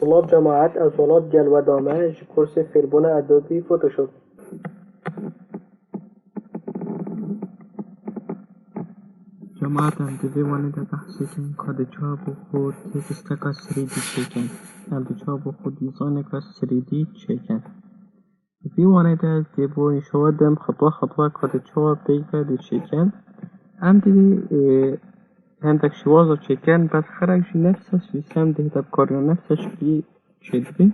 طلاب جماعت از ولات گل و دامه کورس فیلبون ادوبی فوتوشوب. جماعت هم دوی در بحثی که کاد چاب و خود تکسته که سریدی چکن هم دو چاب و خود دیزاین که سریدی چکن دوی در دیبو شوادم خطوة کاد چاب دیگه دی چکن هم دیدی هندک شوازو چکن بس خرقش نفسش بیسم دیده بکاری نفسش بی چید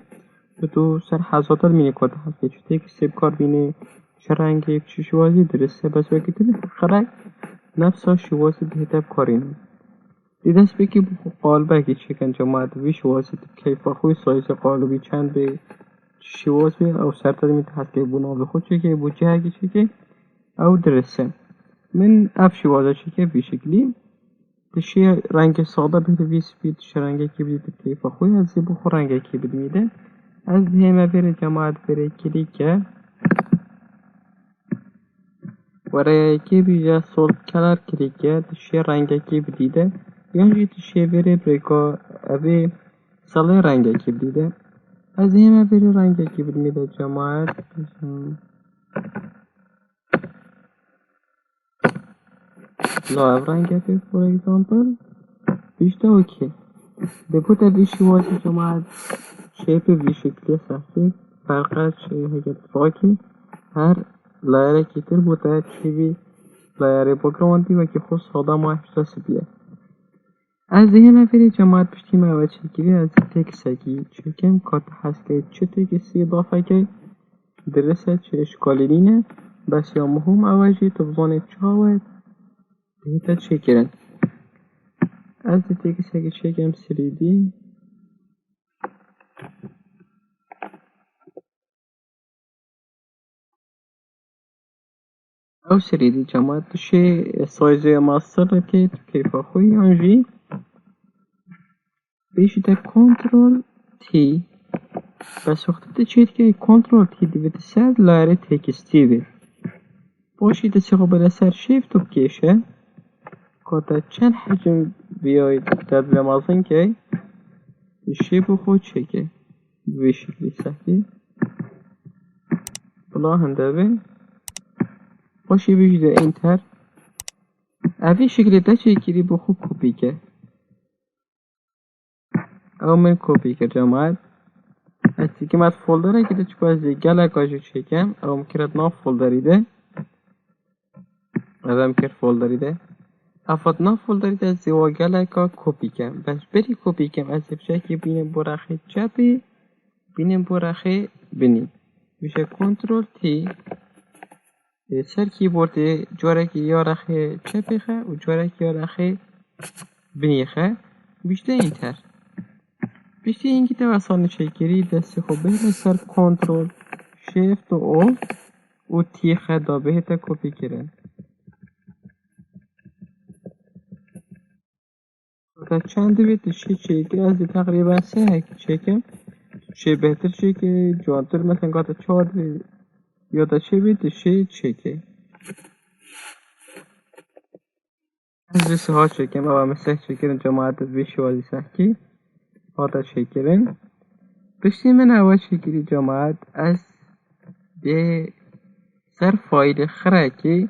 تو سر حضادر مینه کاد هست که چه تکسته بکار بینه چه رنگی چه شوازی درسته بس وقتی دیده خرق نفسها شوازی بهتر کارینه دیدنس بکی بخو قالبه که چکن جماعت وی شوازی کیفا خوی سایز قالبی چند به شواز بی او سرطر میت هست که بنا به خود چکه بو جهگی چکه او درسته من اف شوازه چکه بی شکلی تشی رنگ ساده بهده ویس بید تشی رنگی که بید کیفا خوی از بخو رنگی که بید میده از همه بره جماعت بره کلیکه وره که بیجا سول کلر کلیکه تشی رنگی که بدیده یعنی تشی بره بریکا اوی ساله رنگی که بدیده از همه بره رنگی که بدمیده جماعت لایو رنگی که فور ایگزامپل بیشتر اوکی دپوتا بیشی واسه جماعت شیپ بی شکلی سختی فرقت چه هگه فاکی هر لایر که تر بوده چیوی لایر باگراندی و که خود ساده ما احساس بیه از همه بری جماعت پشتی مواد چگیری از تکسکی چکم کات هست که چه تکسی اضافه که درسته چه اشکالینه بس یا مهم اوجی تبزانه چاوه بهتا چکرن از تکسکی چکم 3D او 3D جماعت تشه سایزه ماستر که کیفا خوی آنجی بیشتر کنترل تی بس وقتی چید که کنترل تی دیوید سر لایره تکستی بید باشید سیخو بلا سر شیفت و بکشه که چند حجم بیاید در لمازن که شیف خود چکه به شکلی سختی بلا هنده بید باشی بیشتر اینتر اوی شکلی دا چکیری بخود کپی که او من کپی که جماعت هستی که از فولدره که چکو از گلک آجو چکم او مکرد ناف فولدریده او مکرد فولدریده افاد ناف فولدریده از زیوا گلک ها کپی کم بس بری کپی کم از افشه که بینم برخی چپی بینم برخی بینی میشه کنترل تی سر کیبورد جوره که یا رخی چپی خه و جوره که یا رخی بینی خه بیشتر اینتر بیشتر اینکه تو آسان چکری دستی خوب بهت سر کنترل شیفت و او و تی خدا بهت کپی کرن تا چند بیت شی چکری از تقریبا 3 هک چکم چه بهتر چه که جوانتر مثلا قاطع 4 یا تا چه بیت شی چکه از 3 ها چکم او مثلا چکرن جماعت بیشی وازی سختی هاتا چکرن بشتی من اول چکری جماعت از ده سر فایل خره که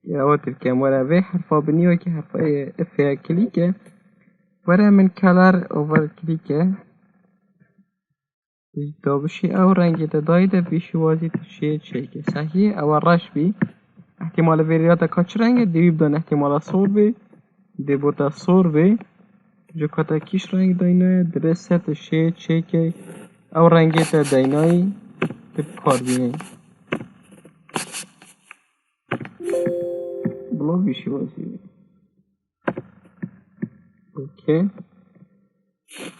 یا ترکم ورا وی حرفا بنی و که حرفا افیا کلیکه ورا من کلر اوور کلیکه دا بشی او رنگی دا دایده بیشی وازی تشیه چکه صحیح او رش بی احتمال ویریاتا کچ رنگه دیوی بدن احتمال صور بی دی بوتا صور بی جو کتا کیش رنگ داینه درسته تشیه چکه او رنگی تا داینایی تب کار بینه بلا بیشی وازی اوکی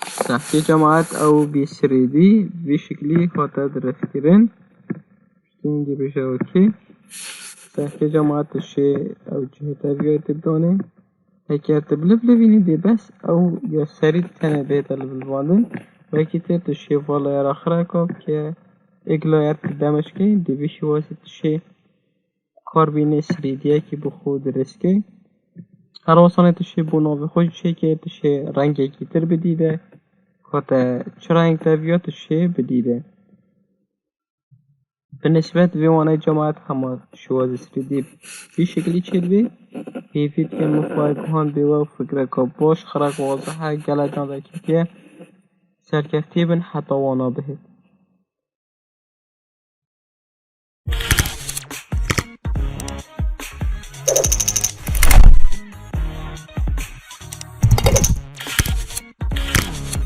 سختی جماعت او بی 3D بی شکلی خاطر درست کرن اینگه بشه اوکی سختی جماعت شه او جهتا بیای تبدانه اگر تبلب لبینی دی بس او یا سری تنه دیتا لبلوانده و اکی تیر تشه والایر آخره کاب که ایک لایر تدامش که دی بیشی واسه تشه کار بینه 3D که بخود درست که هر واسانه تشه بناوه خوش چه که تشه رنگی که تر بدیده چرا رنگ طبیعت شيء بديدة. بالنسبة لواني جماعة حماس شواذ 3D بشكل چلوي كيفية كان مفايق هان بيوا فكرة باش خرق واضحة گلا جان ذاكي سركفتي بن حتى وانا بهت